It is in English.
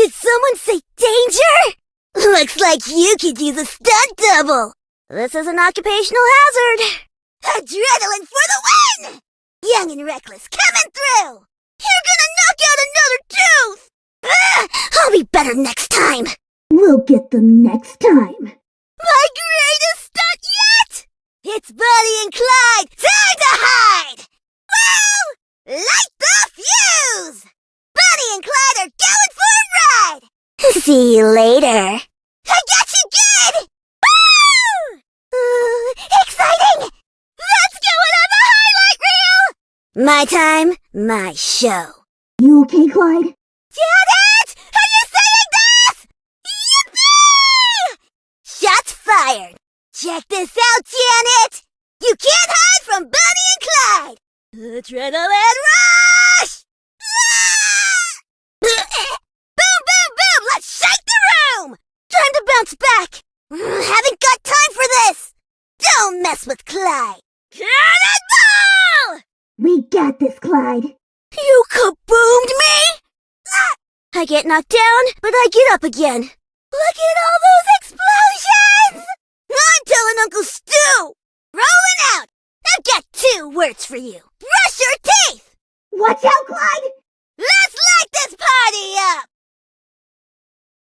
Did someone say danger? Looks like you could use a stunt double. This is an occupational hazard. Adrenaline for the win! Young and reckless coming through. You're gonna knock out another tooth. I'll be better next time. We'll get them next time. My greatest stunt yet! It's Buddy and Clyde. Time to hide! Woo! Light the fuse! Buddy and Clyde are going for a ride! See you later. I got you good! Woo! Exciting! Let's go on the highlight reel! My time, my show. You okay, Clyde? Janet! Are you saying this? Yippee! Shots fired! Check this out, Janet! You can't hide from Buddy and Clyde! Adrenaline rush! Boom, boom, boom! Let's shake the room! Time to bounce back! Haven't got time for this! Don't mess with Clyde! Cannonball! We got this, Clyde. You kaboomed me? I get knocked down, but I get up again. Look at all those explosions! I'm telling Uncle Stu! Rolling out! I've got 2 words for you. Brush your teeth! Watch out, Clyde! Let's light this party up!